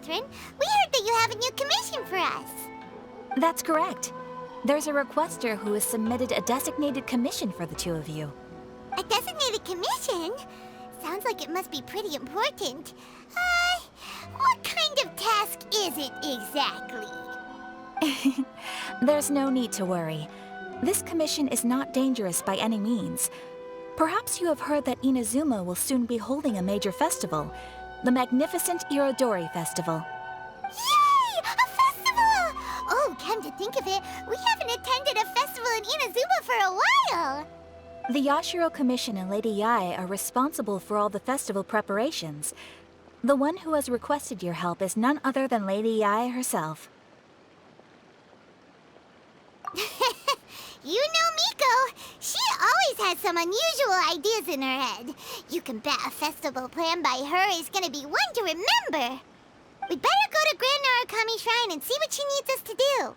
Patron. We heard that you have a new commission for us. That's correct. There's a requester who has submitted a designated commission for the two of you. A designated commission? Sounds like it must be pretty important. What kind of task is it exactly? There's no need to worry. This commission is not dangerous by any means. Perhaps you have heard that Inazuma will soon be holding a major festival, the magnificent Irodori Festival. Yay! A festival! Oh, come to think of it, we haven't attended a festival in Inazuma for a while! The Yashiro Commission and Lady Yae are responsible for all the festival preparations. The one who has requested your help is none other than Lady Yae herself. You know Miko. She always has some unusual ideas in her head. You can bet a festival planned by her is gonna be one to remember. We'd better go to Grand Narukami Shrine and see what she needs us to do.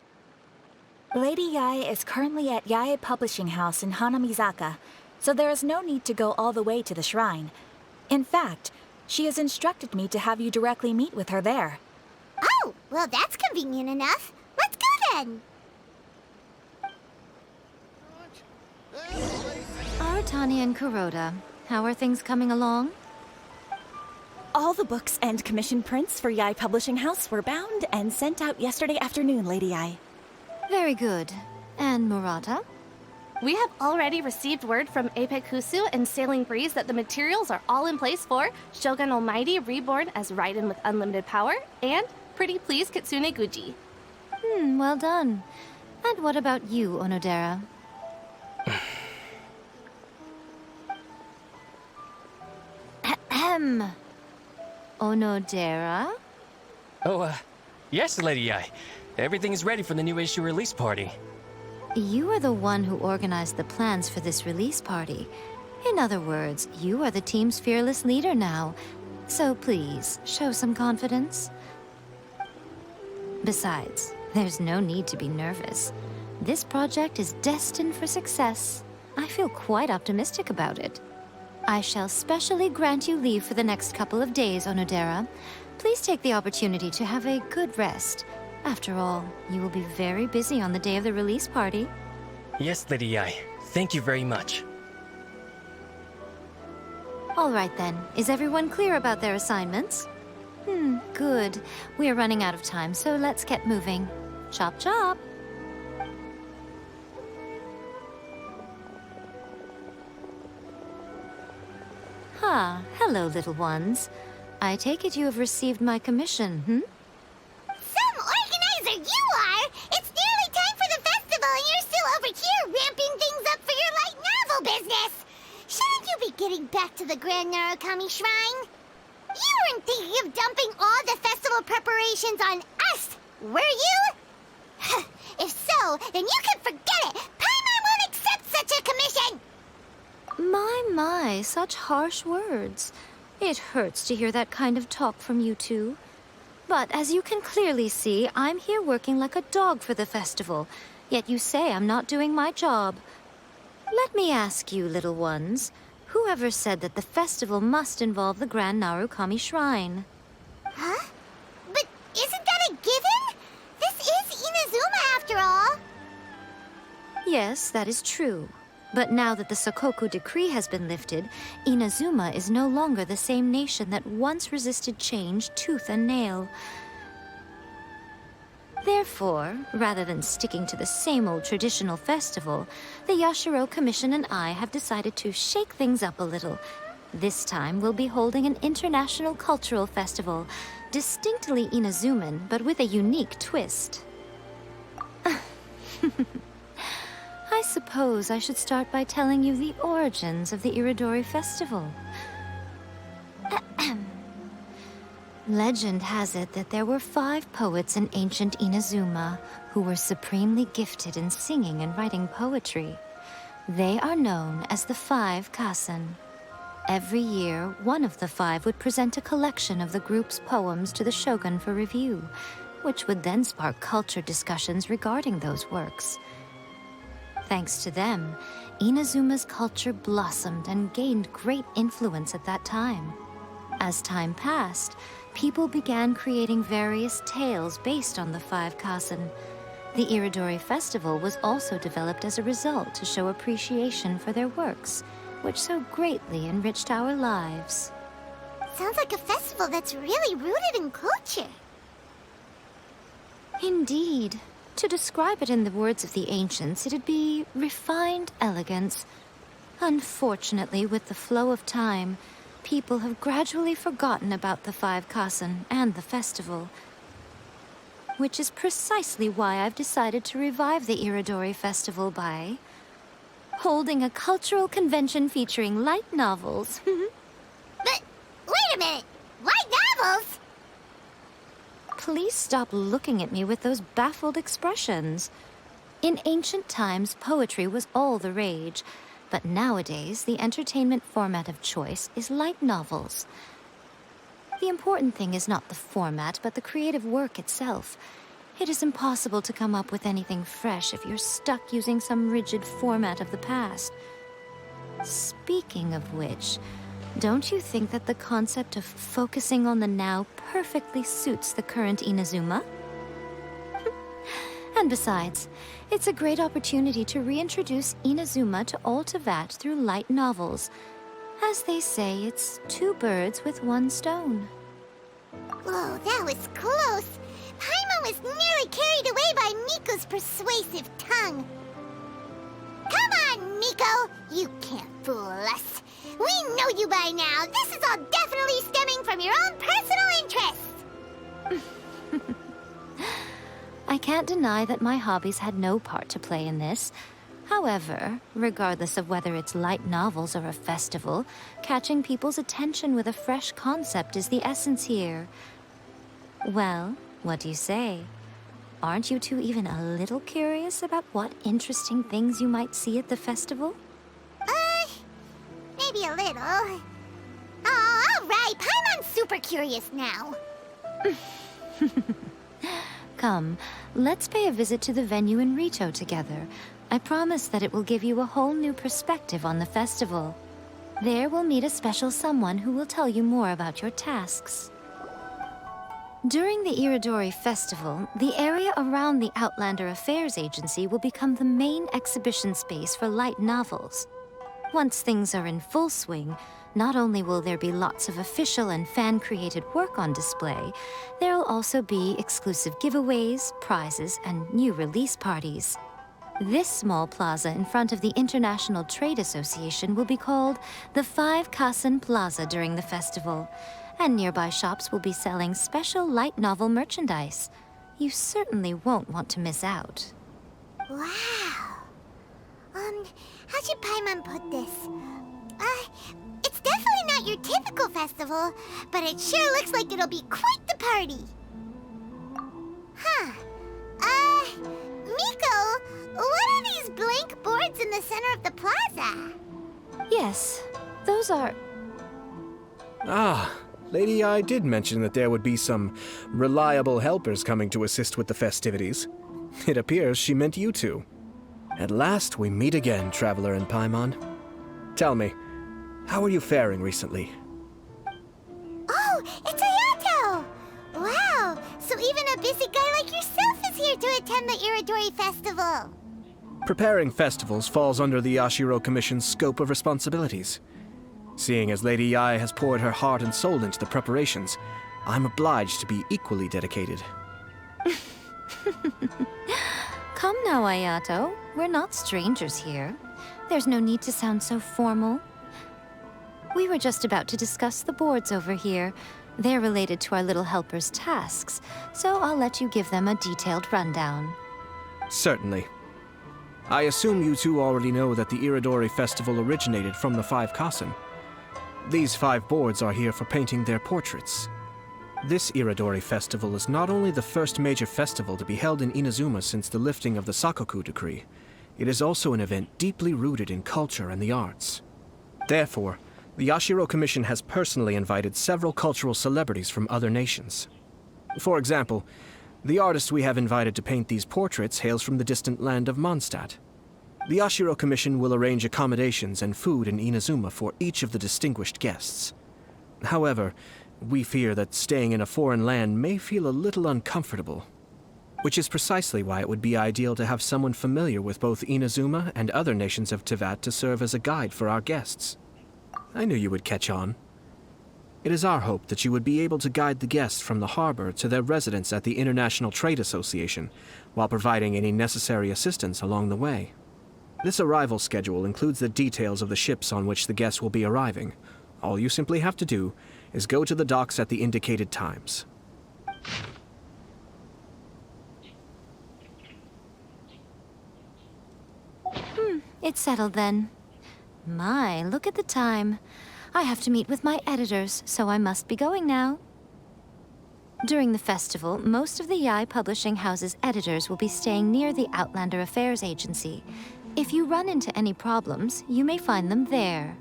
Lady Yae is currently at Yae Publishing House in Hanamizaka, so there is no need to go all the way to the shrine. In fact, she has instructed me to have you directly meet with her there. Oh, well that's convenient enough. Let's go then. Aratani and Kuroda, how are things coming along? All the books and commission prints for Yae Publishing House were bound and sent out yesterday afternoon, Lady Yae. Very good. And Murata? We have already received word from Apekusu and Sailing Breeze that the materials are all in place for Shogun Almighty reborn as Raiden with unlimited power and Pretty Please Kitsune Guji. Well done. And what about you, Onodera? Ahem. Onodera? Oh, yes, Lady Yae. Everything is ready for the new issue release party. You are the one who organized the plans for this release party. In other words, you are the team's fearless leader now. So please, show some confidence. Besides, there's no need to be nervous. This project is destined for success. I feel quite optimistic about it. I shall specially grant you leave for the next couple of days, Onodera. Please take the opportunity to have a good rest. After all, you will be very busy on the day of the release party. Yes, Lady Yae. Thank you very much. All right then. Is everyone clear about their assignments? Good. We are running out of time, so let's get moving. Chop chop! Hello, little ones. I take it you have received my commission, Some organizer you are! It's nearly time for the festival and you're still over here ramping things up for your light novel business! Shouldn't you be getting back to the Grand Narukami Shrine? You weren't thinking of dumping all the festival preparations on us, were you? If so, then you can forget it! Paimon won't accept such a commission! My, such harsh words. It hurts to hear that kind of talk from you two. But as you can clearly see, I'm here working like a dog for the festival, yet you say I'm not doing my job. Let me ask you, little ones, whoever said that the festival must involve the Grand Narukami Shrine? Huh? But isn't that a given? This is Inazuma after all. Yes, that is true. But now that the Sokoku decree has been lifted, Inazuma is no longer the same nation that once resisted change tooth and nail. Therefore, rather than sticking to the same old traditional festival, the Yashiro Commission and I have decided to shake things up a little. This time, we'll be holding an international cultural festival, distinctly Inazuman, but with a unique twist. I suppose I should start by telling you the origins of the Irodori Festival. Legend has it that there were 5 poets in ancient Inazuma who were supremely gifted in singing and writing poetry. They are known as the 5 Kasen. Every year, one of the 5 would present a collection of the group's poems to the shogun for review, which would then spark culture discussions regarding those works. Thanks to them, Inazuma's culture blossomed and gained great influence at that time. As time passed, people began creating various tales based on the five kasen. The Irodori Festival was also developed as a result to show appreciation for their works, which so greatly enriched our lives. Sounds like a festival that's really rooted in culture. Indeed. To describe it in the words of the ancients, it'd be refined elegance. Unfortunately, with the flow of time, people have gradually forgotten about the five kasen and the festival. Which is precisely why I've decided to revive the Irodori Festival by holding a cultural convention featuring light novels. But, wait a minute! Light novels? Please stop looking at me with those baffled expressions. In ancient times, poetry was all the rage, but nowadays, the entertainment format of choice is light novels. The important thing is not the format, but the creative work itself. It is impossible to come up with anything fresh if you're stuck using some rigid format of the past. Speaking of which, don't you think that the concept of focusing on the now perfectly suits the current Inazuma? And besides, it's a great opportunity to reintroduce Inazuma to all Teyvat through light novels. As they say, it's two birds with one stone. Whoa, that was close. Paimon was nearly carried away by Miko's persuasive tongue. Come on, Miko! You can't fool us. We know you by now. This is all definitely stemming from your own personal interests. I can't deny that my hobbies had no part to play in this. However, regardless of whether it's light novels or a festival, catching people's attention with a fresh concept is the essence here. Well, what do you say? Aren't you two even a little curious about what interesting things you might see at the festival? Maybe a little. Oh, all right. Paimon's super curious now. Come, let's pay a visit to the venue in Rito together. I promise that it will give you a whole new perspective on the festival. There we'll meet a special someone who will tell you more about your tasks. During the Irodori Festival, the area around the Outlander Affairs Agency will become the main exhibition space for light novels. Once things are in full swing, not only will there be lots of official and fan-created work on display, there'll also be exclusive giveaways, prizes, and new release parties. This small plaza in front of the International Trade Association will be called the Five Kasen Plaza during the festival, and nearby shops will be selling special light novel merchandise. You certainly won't want to miss out. Wow. How should Paimon put this? It's definitely not your typical festival, but it sure looks like it'll be quite the party. Huh. Miko, what are these blank boards in the center of the plaza? Yes, those are... Ah, Lady I did mention that there would be some reliable helpers coming to assist with the festivities. It appears she meant you two. At last we meet again, Traveler and Paimon. Tell me, how are you faring recently? Oh, it's Ayato! Wow, so even a busy guy like yourself is here to attend the Irodori Festival. Preparing festivals falls under the Yashiro Commission's scope of responsibilities. Seeing as Lady Yae has poured her heart and soul into the preparations, I'm obliged to be equally dedicated. Come now, Ayato. We're not strangers here. There's no need to sound so formal. We were just about to discuss the boards over here. They're related to our little helper's tasks, so I'll let you give them a detailed rundown. Certainly. I assume you two already know that the Irodori Festival originated from the Five Kasen. These 5 boards are here for painting their portraits. This Irodori Festival is not only the first major festival to be held in Inazuma since the lifting of the Sakoku decree, it is also an event deeply rooted in culture and the arts. Therefore, the Yashiro Commission has personally invited several cultural celebrities from other nations. For example, the artist we have invited to paint these portraits hails from the distant land of Mondstadt. The Yashiro Commission will arrange accommodations and food in Inazuma for each of the distinguished guests. However, We fear that staying in a foreign land may feel a little uncomfortable, which is precisely why it would be ideal to have someone familiar with both Inazuma and other nations of Teyvat to serve as a guide for our guests. I knew you would catch on. It is our hope that you would be able to guide the guests from the harbor to their residence at the International Trade Association, while providing any necessary assistance along the way. This arrival schedule includes the details of the ships on which the guests will be arriving. All you simply have to do is go to the docks at the indicated times. It's settled then. My, look at the time. I have to meet with my editors, so I must be going now. During the festival, most of the Yae Publishing House's editors will be staying near the Outlander Affairs Agency. If you run into any problems, you may find them there.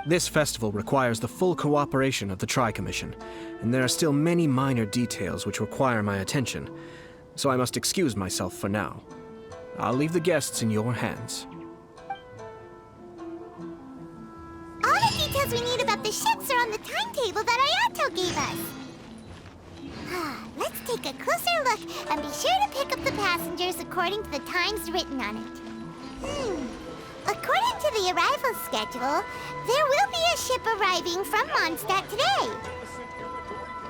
This festival requires the full cooperation of the Tri-Commission, and there are still many minor details which require my attention, so I must excuse myself for now. I'll leave the guests in your hands. All the details we need about the ships are on the timetable that Ayato gave us. Let's take a closer look and be sure to pick up the passengers according to the times written on it. According to the arrival schedule, there will be a ship arriving from Mondstadt today.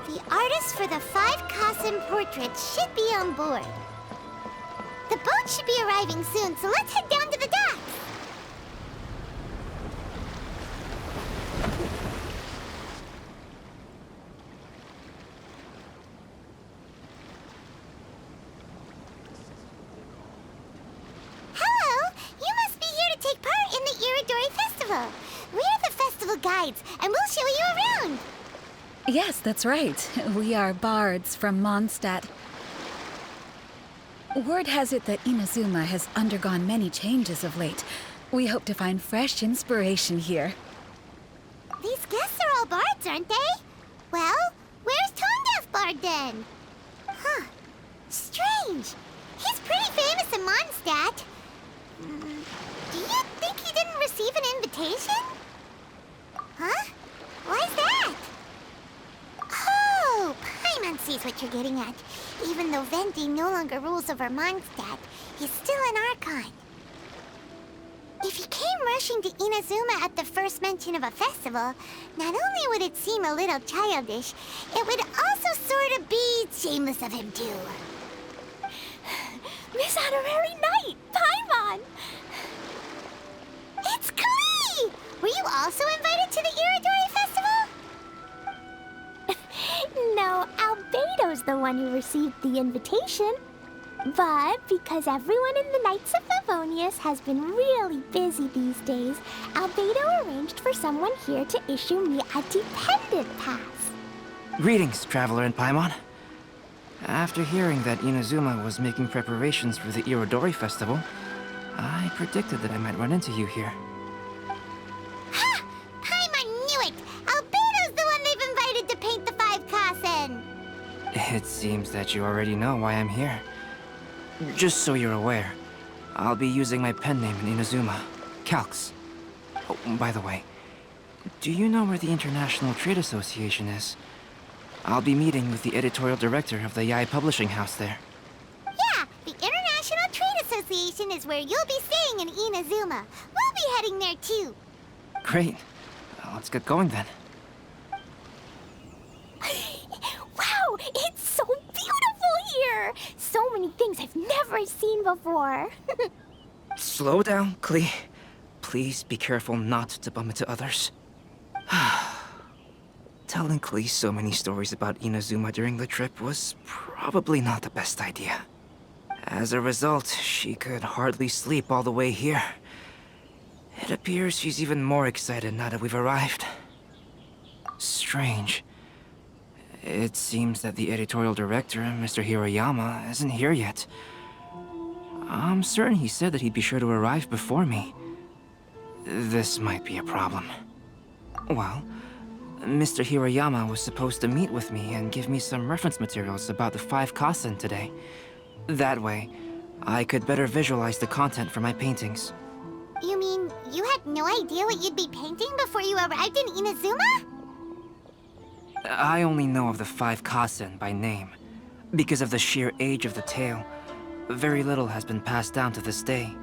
The artist for the 5 Kassen portraits should be on board. The boat should be arriving soon, so let's head down to the docks. Hello! You must be here to take part in the Irodori Festival. We're the festival guides, and we'll show you around. Yes, that's right. We are bards from Mondstadt. Word has it that Inazuma has undergone many changes of late. We hope to find fresh inspiration here. These guests are all bards, aren't they? Well, where's Tone-Deaf Bard then? Huh. Strange. He's pretty famous in Mondstadt. Do you think he didn't receive an invitation? Huh? Why's that? Oh, Paimon sees what you're getting at. Even though Venti no longer rules over Mondstadt, he's still an Archon. If he came rushing to Inazuma at the first mention of a festival, not only would it seem a little childish, it would also sort of be shameless of him too. Miss Honorary Knight, Paimon! It's Klee! Were you also invited to the Irodori Festival? No, Albedo's the one who received the invitation. But because everyone in the Knights of Favonius has been really busy these days, Albedo arranged for someone here to issue me a dependent pass. Greetings, Traveler and Paimon. After hearing that Inazuma was making preparations for the Irodori Festival, I predicted that I might run into you here. Ha! Paimon knew it! Albedo's the one they've invited to paint the 5 Kassen! It seems that you already know why I'm here. Just so you're aware, I'll be using my pen name in Inazuma, Calx. Oh, by the way, do you know where the International Trade Association is? I'll be meeting with the editorial director of the Yae Publishing House there. Yeah, the International Trade Association is where you'll be staying in Inazuma. We'll be heading there too. Great. Let's get going then. Wow, it's so beautiful here! So many things I've never seen before. Slow down, Klee. Please be careful not to bump into others. Telling Klee so many stories about Inazuma during the trip was probably not the best idea. As a result, she could hardly sleep all the way here. It appears she's even more excited now that we've arrived. Strange. It seems that the editorial director, Mr. Hiroyama, isn't here yet. I'm certain he said that he'd be sure to arrive before me. This might be a problem. Well, Mr. Hiroyama was supposed to meet with me and give me some reference materials about the 5 Kassen today. That way, I could better visualize the content for my paintings. You mean you had no idea what you'd be painting before you arrived in Inazuma? I only know of the 5 Kasen by name. Because of the sheer age of the tale, very little has been passed down to this day.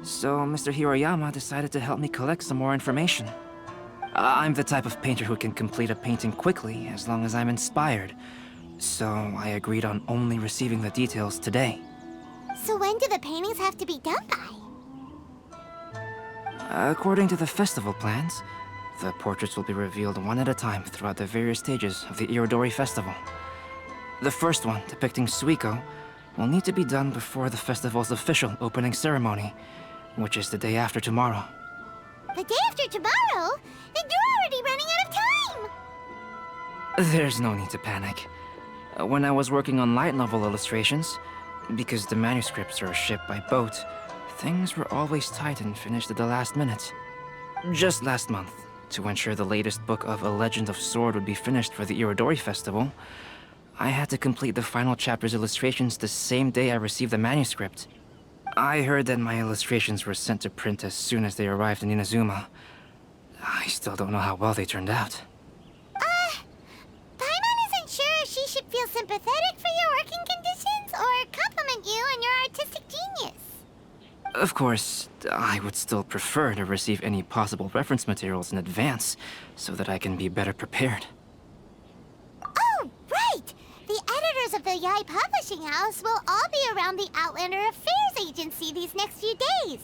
So Mr. Hiroyama decided to help me collect some more information. I'm the type of painter who can complete a painting quickly as long as I'm inspired. So I agreed on only receiving the details today. So when do the paintings have to be done by? According to the festival plans, the portraits will be revealed one at a time throughout the various stages of the Irodori Festival. The first one, depicting Suiko, will need to be done before the festival's official opening ceremony, which is the day after tomorrow. The day after tomorrow? Then you're already running out of time! There's no need to panic. When I was working on light novel illustrations, because the manuscripts are shipped by boat, things were always tight and finished at the last minute. Just last month, to ensure the latest book of A Legend of Sword would be finished for the Irodori Festival, I had to complete the final chapter's illustrations the same day I received the manuscript. I heard that my illustrations were sent to print as soon as they arrived in Inazuma. I still don't know how well they turned out. Paimon isn't sure if she should feel sympathetic for your working conditions or compliment you on your artistic genius. Of course, I would still prefer to receive any possible reference materials in advance, so that I can be better prepared. Oh, right! The editors of the Yai Publishing House will all be around the Outlander Affairs Agency these next few days.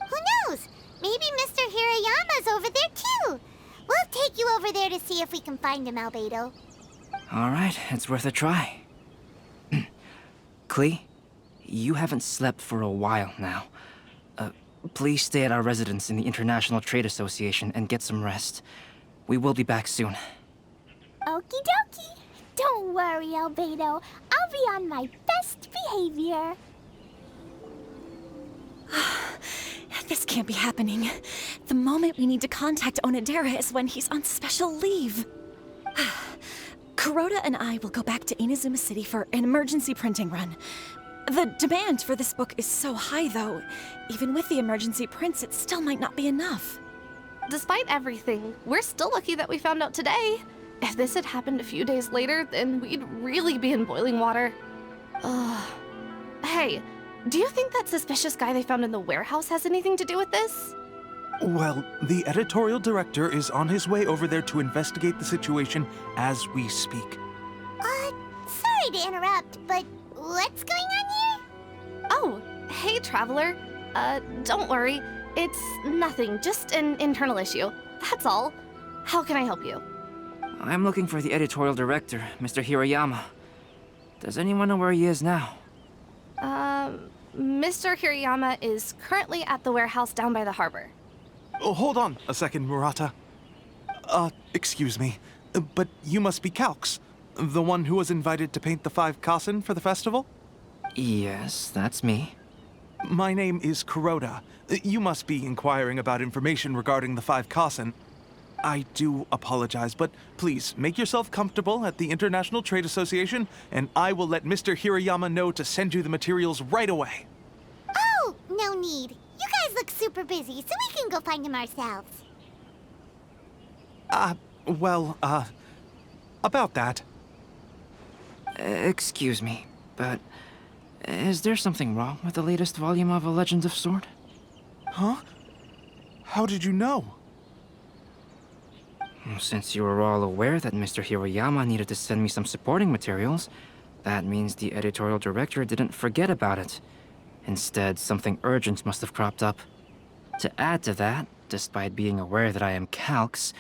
Who knows? Maybe Mr. Hirayama's over there too. We'll take you over there to see if we can find him, Albedo. All right, it's worth a try. Klee, you haven't slept for a while now. Please stay at our residence in the International Trade Association and get some rest. We will be back soon. Okie dokie. Don't worry, Albedo. I'll be on my best behavior. This can't be happening. The moment we need to contact Onodera is when he's on special leave. Kuroda and I will go back to Inazuma City for an emergency printing run. The demand for this book is so high, though. Even with the emergency prints, it still might not be enough. Despite everything, we're still lucky that we found out today. If this had happened a few days later, then we'd really be in boiling water. Hey, do you think that suspicious guy they found in the warehouse has anything to do with this? Well, the editorial director is on his way over there to investigate the situation as we speak. Sorry to interrupt, but what's going on here? Oh, hey, Traveler. Don't worry. It's nothing, just an internal issue. That's all. How can I help you? I'm looking for the editorial director, Mr. Hiroyama. Does anyone know where he is now? Mr. Hirayama is currently at the warehouse down by the harbor. Oh, hold on a second, Murata. Excuse me, but you must be Calx, the one who was invited to paint the 5 Kasen for the festival? Yes, that's me. My name is Kuroda. You must be inquiring about information regarding the 5 Kasen. I do apologize, but please make yourself comfortable at the International Trade Association, and I will let Mr. Hirayama know to send you the materials right away. Oh, no need. You guys look super busy, so we can go find him ourselves. About that. Excuse me, but is there something wrong with the latest volume of A Legend of Sword? Huh? How did you know? Since you were all aware that Mr. Hiroyama needed to send me some supporting materials, that means the editorial director didn't forget about it. Instead, something urgent must have cropped up. To add to that, despite being aware that I am Calx,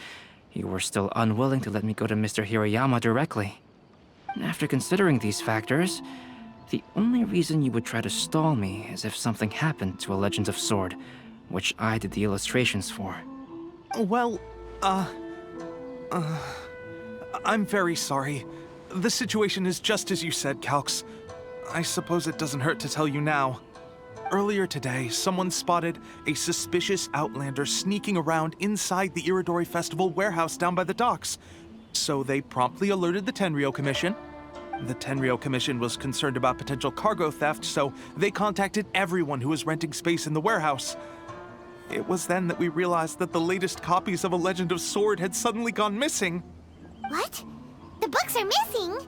you were still unwilling to let me go to Mr. Hiroyama directly. After considering these factors, the only reason you would try to stall me is if something happened to A Legend of Sword, which I did the illustrations for. Well, I'm very sorry. The situation is just as you said, Calx. I suppose it doesn't hurt to tell you now. Earlier today, someone spotted a suspicious outlander sneaking around inside the Irodori Festival warehouse down by the docks. So they promptly alerted the Tenryou Commission. The Tenryou Commission was concerned about potential cargo theft, so they contacted everyone who was renting space in the warehouse. It was then that we realized that the latest copies of A Legend of Sword had suddenly gone missing. What? The books are missing.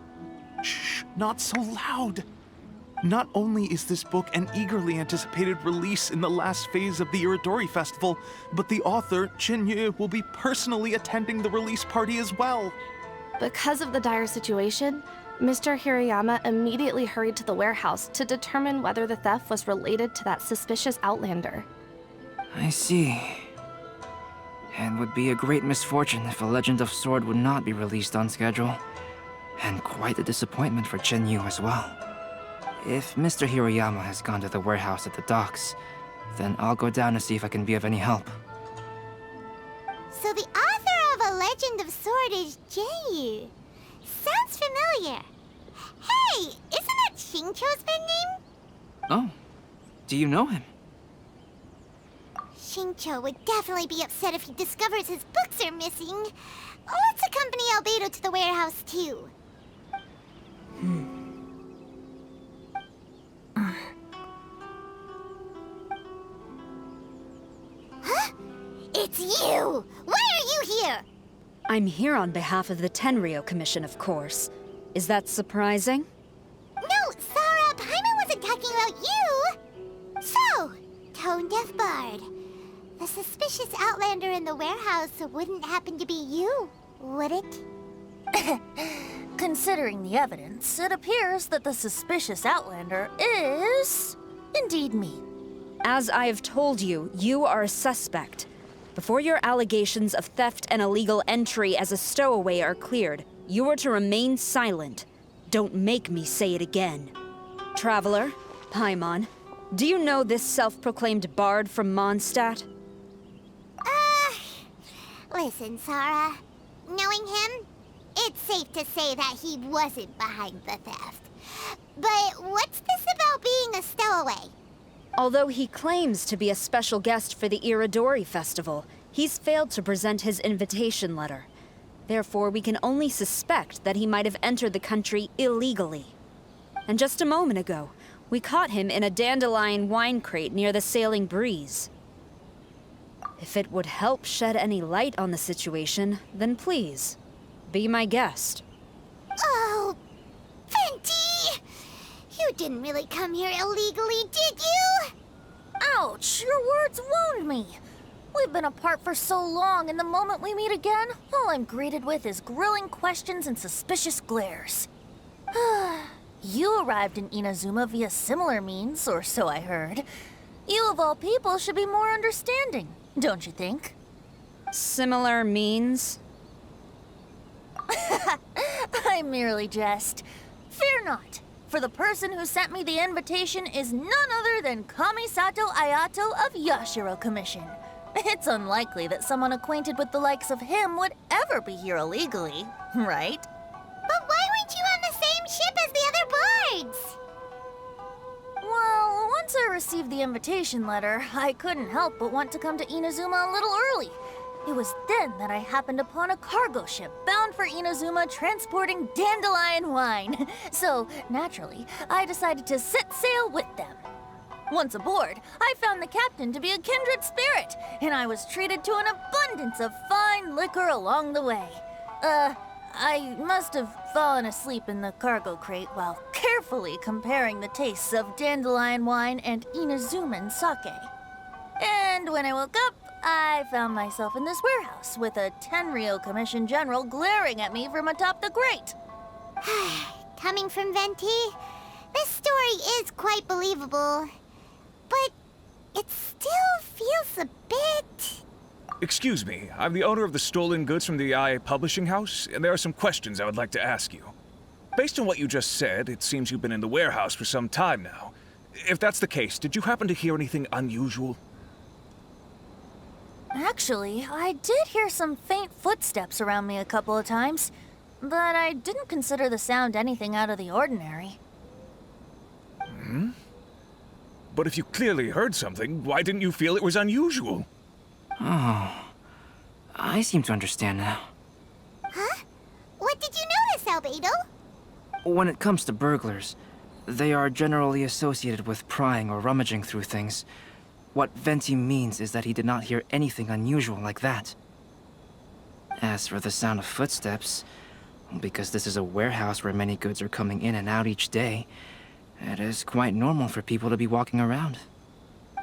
Shh, not so loud. Not only is this book an eagerly anticipated release in the last phase of the Irodori Festival, but the author, Chinyu, will be personally attending the release party as well. Because of the dire situation, Mr. Hirayama immediately hurried to the warehouse to determine whether the theft was related to that suspicious outlander. I see. It would be a great misfortune if A Legend of Sword would not be released on schedule. And quite a disappointment for Chinyu as well. If Mr. Hirayama has gone to the warehouse at the docks, then I'll go down to see if I can be of any help. So the author of A Legend of Sword is Jayu. Sounds familiar. Hey, isn't that Xingqiu's pen name? Oh, do you know him? Xingqiu would definitely be upset if he discovers his books are missing. Let's accompany Albedo to the warehouse, too. Huh? It's you! Why are you here? I'm here on behalf of the Tenryou Commission, of course. Is that surprising? No, Sarah, Paimon wasn't talking about you! So, Tone-Deaf Bard. The suspicious outlander in the warehouse wouldn't happen to be you, would it? Considering the evidence, it appears that the suspicious outlander is indeed me. As I have told you, you are a suspect. Before your allegations of theft and illegal entry as a stowaway are cleared, you are to remain silent. Don't make me say it again. Traveler, Paimon, do you know this self-proclaimed bard from Mondstadt? Listen, Sarah. Knowing him, it's safe to say that he wasn't behind the theft. But what's this about being a stowaway? Although he claims to be a special guest for the Irodori Festival, he's failed to present his invitation letter. Therefore, we can only suspect that he might have entered the country illegally. And just a moment ago, we caught him in a dandelion wine crate near the Sailing Breeze. If it would help shed any light on the situation, then please, be my guest. Oh, Venti! You didn't really come here illegally, did you? Ouch, your words wound me. We've been apart for so long, and the moment we meet again, all I'm greeted with is grilling questions and suspicious glares. You arrived in Inazuma via similar means, or so I heard. You of all people should be more understanding, don't you think? Similar means? I merely jest. Fear not, for the person who sent me the invitation is none other than Kamisato Ayato of Yashiro Commission. It's unlikely that someone acquainted with the likes of him would ever be here illegally, right? But why weren't you on the same ship as the other bards? Well, once I received the invitation letter, I couldn't help but want to come to Inazuma a little early. It was then that I happened upon a cargo ship bound for Inazuma transporting dandelion wine. So, naturally, I decided to set sail with them. Once aboard, I found the captain to be a kindred spirit, and I was treated to an abundance of fine liquor along the way. I must have fallen asleep in the cargo crate while carefully comparing the tastes of dandelion wine and Inazuman sake. And when I woke up, I found myself in this warehouse with a Tenryou Commission general glaring at me from atop the grate. Coming from Venti, this story is quite believable. But it still feels a bit... Excuse me, I'm the owner of the stolen goods from the IA publishing house, and there are some questions I would like to ask you. Based on what you just said, it seems you've been in the warehouse for some time now. If that's the case, did you happen to hear anything unusual? Actually, I did hear some faint footsteps around me a couple of times, but I didn't consider the sound anything out of the ordinary. Hmm? But if you clearly heard something, why didn't you feel it was unusual? Oh, I seem to understand now. Huh? What did you notice, Albedo? When it comes to burglars, they are generally associated with prying or rummaging through things. What Venti means is that he did not hear anything unusual like that. As for the sound of footsteps, Because this is a warehouse where many goods are coming in and out each day, it is quite normal for people to be walking around.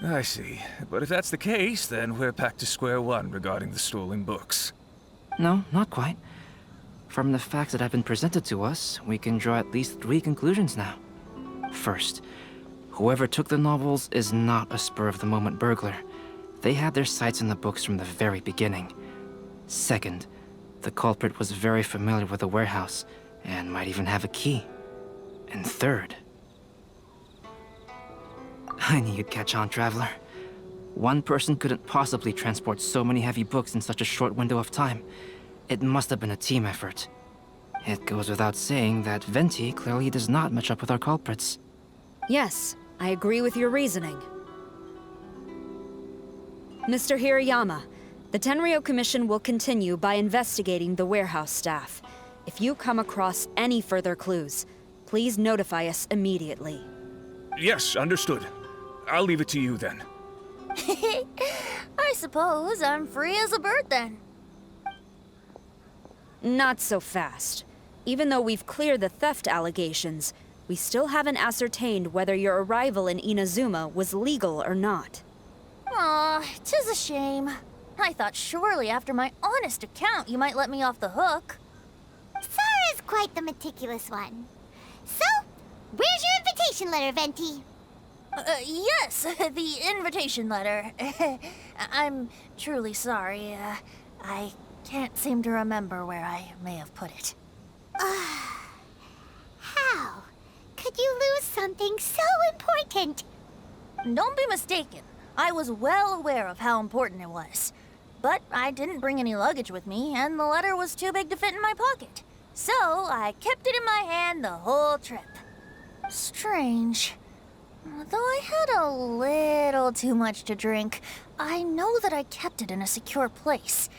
I see. But if that's the case, then we're back to square one regarding the stolen books. No, not quite. From the facts that have been presented to us, we can draw at least 3 conclusions now. First, whoever took the novels is not a spur-of-the-moment burglar. They had their sights on the books from the very beginning. Second, the culprit was very familiar with the warehouse, and might even have a key. And third... I knew you'd catch on, Traveler. One person couldn't possibly transport so many heavy books in such a short window of time. It must have been a team effort. It goes without saying that Venti clearly does not match up with our culprits. Yes, I agree with your reasoning. Mr. Hirayama, the Tenryo Commission will continue by investigating the warehouse staff. If you come across any further clues, please notify us immediately. Yes, understood. I'll leave it to you then. I suppose I'm free as a bird then. Not so fast. Even though we've cleared the theft allegations, we still haven't ascertained whether your arrival in Inazuma was legal or not. Aw, 'tis a shame. I thought surely after my honest account you might let me off the hook. Sara's quite the meticulous one. So, where's your invitation letter, Venti? Yes, the invitation letter. I'm truly sorry. I can't seem to remember where I may have put it. How could you lose something so important? Don't be mistaken. I was well aware of how important it was. But I didn't bring any luggage with me, and the letter was too big to fit in my pocket. So I kept it in my hand the whole trip. Strange. Though I had a little too much to drink, I know that I kept it in a secure place.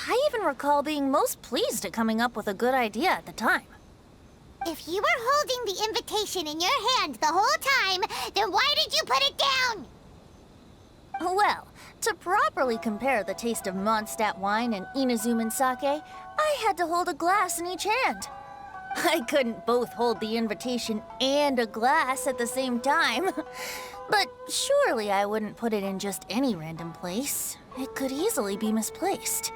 I even recall being most pleased at coming up with a good idea at the time. If you were holding the invitation in your hand the whole time, then why did you put it down? Well, to properly compare the taste of Mondstadt wine and Inazuman sake, I had to hold a glass in each hand. I couldn't both hold the invitation and a glass at the same time. But surely I wouldn't put it in just any random place. It could easily be misplaced.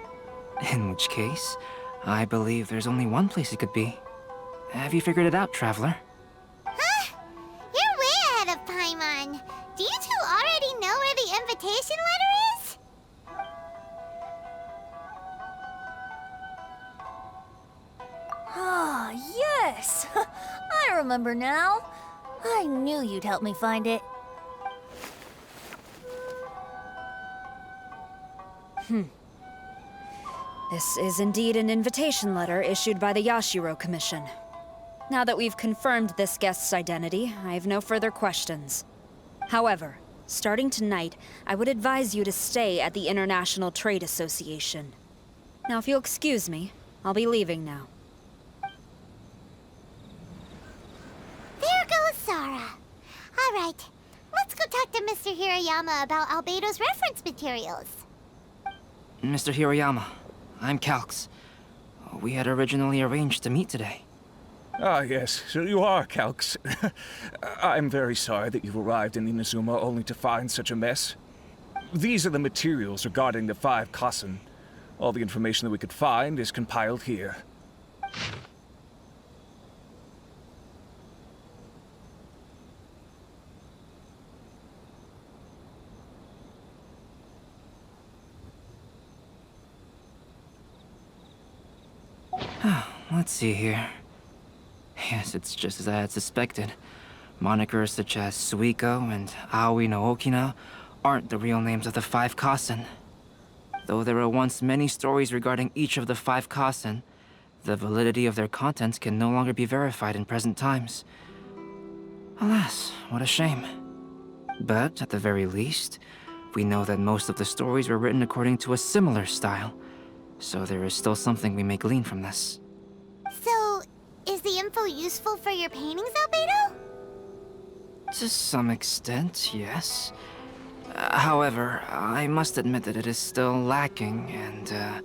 In which case, I believe there's only one place it could be. Have you figured it out, Traveler? Huh? You're way ahead of Paimon. Do you two already know where the invitation letter is? Ah, yes! I remember now. I knew you'd help me find it. This is indeed an invitation letter issued by the Yashiro Commission. Now that we've confirmed this guest's identity, I have no further questions. However, starting tonight, I would advise you to stay at the International Trade Association. Now, if you'll excuse me, I'll be leaving now. There goes Sara. All right, let's go talk to Mr. Hirayama about Albedo's reference materials. Mr. Hirayama, I'm Calx. We had originally arranged to meet today. Ah, yes, so you are Calx. I'm very sorry that you've arrived in Inazuma only to find such a mess. These are the materials regarding the 5 Kassen. All the information that we could find is compiled here. Let's see here. Yes, it's just as I had suspected. Monikers such as Suiko and Aoi no Okina aren't the real names of the 5 Kassen. Though there were once many stories regarding each of the 5 Kassen, the validity of their contents can no longer be verified in present times. Alas, what a shame. But at the very least, we know that most of the stories were written according to a similar style, so there is still something we may glean from this. So, is the info useful for your paintings, Albedo? To some extent, yes. However, I must admit that it is still lacking, and,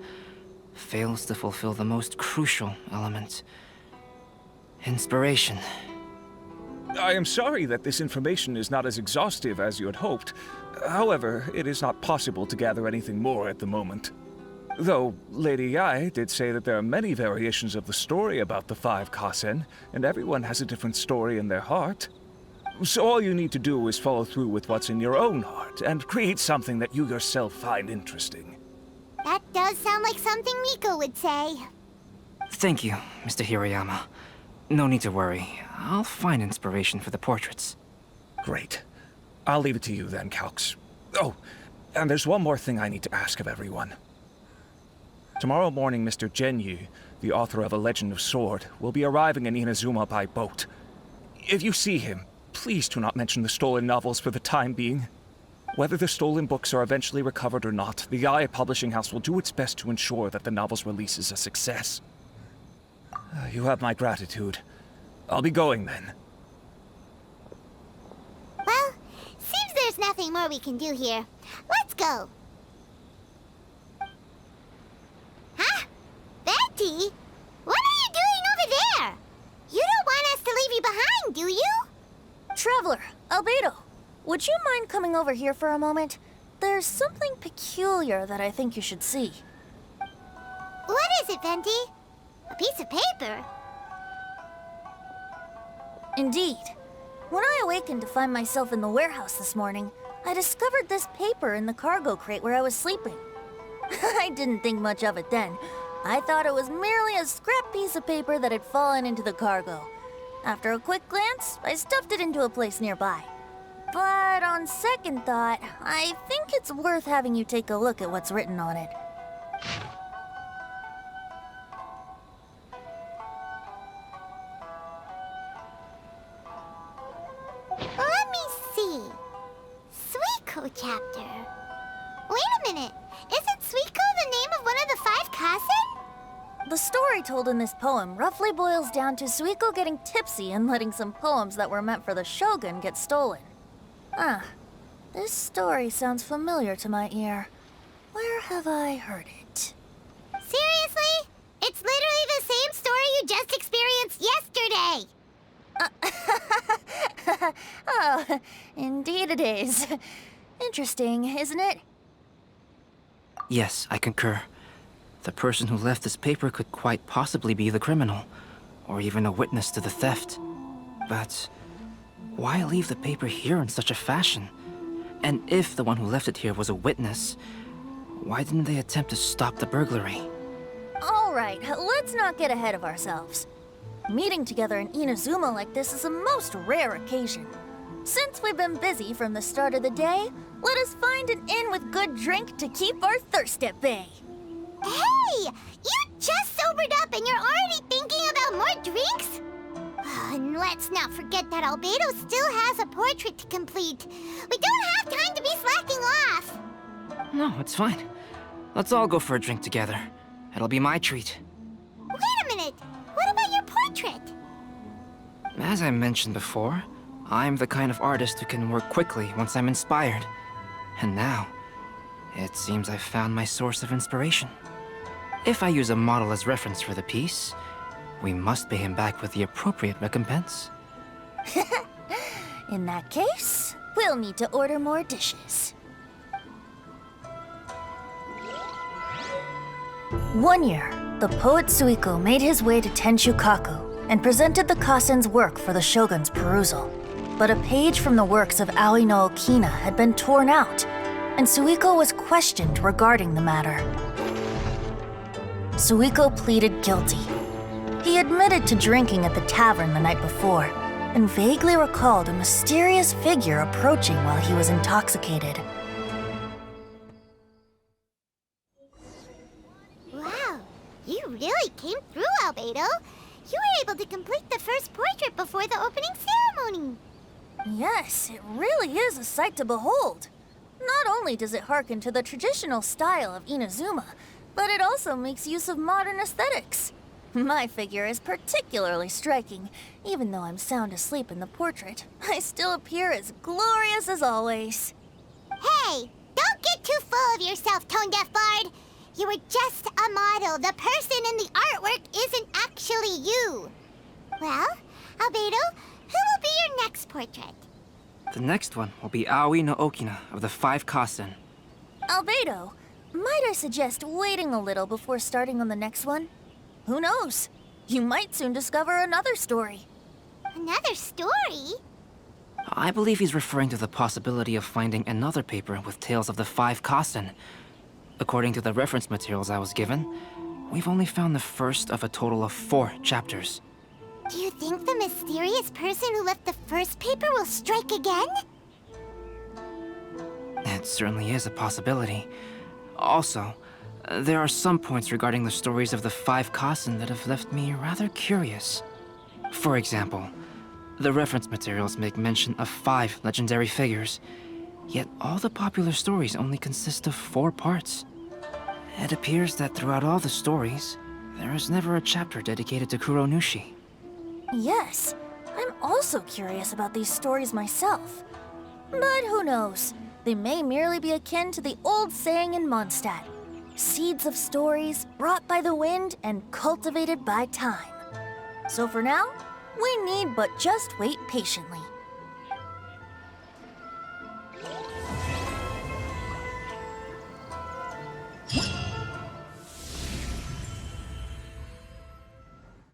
fails to fulfill the most crucial element. Inspiration. I am sorry that this information is not as exhaustive as you had hoped. However, it is not possible to gather anything more at the moment. Though, Lady Yae did say that there are many variations of the story about the 5 Kasen, and everyone has a different story in their heart. So all you need to do is follow through with what's in your own heart, and create something that you yourself find interesting. That does sound like something Miko would say. Thank you, Mr. Hiroyama. No need to worry. I'll find inspiration for the portraits. Great. I'll leave it to you then, Calx. Oh, and there's one more thing I need to ask of everyone. Tomorrow morning, Mr. Genyu, the author of A Legend of Sword, will be arriving in Inazuma by boat. If you see him, please do not mention the stolen novels for the time being. Whether the stolen books are eventually recovered or not, the Yae Publishing House will do its best to ensure that the novel's release is a success. You have my gratitude. I'll be going then. Well, seems there's nothing more we can do here. Let's go. Huh? Venti? What are you doing over there? You don't want us to leave you behind, do you? Traveler, Albedo, would you mind coming over here for a moment? There's something peculiar that I think you should see. What is it, Venti? A piece of paper? Indeed. When I awakened to find myself in the warehouse this morning, I discovered this paper in the cargo crate where I was sleeping. I didn't think much of it then. I thought it was merely a scrap piece of paper that had fallen into the cargo. After a quick glance, I stuffed it into a place nearby. But on second thought, I think it's worth having you take a look at what's written on it. Let me see. Suiko chapter. Wait a minute. Isn't Suiko the name of one of the 5 Kasen? The story told in this poem roughly boils down to Suiko getting tipsy and letting some poems that were meant for the shogun get stolen. Ah, this story sounds familiar to my ear. Where have I heard it? Seriously? It's literally the same story you just experienced yesterday. Oh, indeed it is. Interesting, isn't it? Yes, I concur. The person who left this paper could quite possibly be the criminal, or even a witness to the theft. But why leave the paper here in such a fashion? And if the one who left it here was a witness, why didn't they attempt to stop the burglary? All right, let's not get ahead of ourselves. Meeting together in Inazuma like this is a most rare occasion. Since we've been busy from the start of the day, let us find an inn with good drink to keep our thirst at bay. Hey! You just sobered up and you're already thinking about more drinks? And let's not forget that Albedo still has a portrait to complete. We don't have time to be slacking off. No, it's fine. Let's all go for a drink together. It'll be my treat. Wait a minute. What about your portrait? As I mentioned before, I'm the kind of artist who can work quickly once I'm inspired. And now, it seems I've found my source of inspiration. If I use a model as reference for the piece, we must pay him back with the appropriate recompense. In that case, we'll need to order more dishes. One year, the poet Suiko made his way to Tenshukaku and presented the Kasen's work for the shogun's perusal. But a page from the works of Aoi no Okina had been torn out, and Suiko was questioned regarding the matter. Suiko pleaded guilty. He admitted to drinking at the tavern the night before, and vaguely recalled a mysterious figure approaching while he was intoxicated. Wow, you really came through, Albedo. You were able to complete the first portrait before the opening ceremony. Yes, it really is a sight to behold. Not only does it harken to the traditional style of Inazuma, but it also makes use of modern aesthetics. My figure is particularly striking. Even though I'm sound asleep in the portrait, I still appear as glorious as always. Hey, don't get too full of yourself, Tone Deaf Bard. You were just a model. The person in the artwork isn't actually you. Well, Albedo, who will be your next portrait? The next one will be Aoi no Okina of the 5 Kasen. Albedo, might I suggest waiting a little before starting on the next one? Who knows? You might soon discover another story. Another story? I believe he's referring to the possibility of finding another paper with tales of the 5 Kasen. According to the reference materials I was given, we've only found the first of a total of 4 chapters. Do you think the mysterious person who left the first paper will strike again? It certainly is a possibility. Also, there are some points regarding the stories of the 5 Kasen that have left me rather curious. For example, the reference materials make mention of 5 legendary figures, yet all the popular stories only consist of 4 parts. It appears that throughout all the stories, there is never a chapter dedicated to Kuronushi. Yes, I'm also curious about these stories myself. But who knows? They may merely be akin to the old saying in Mondstadt. Seeds of stories brought by the wind and cultivated by time. So for now, we need but just wait patiently.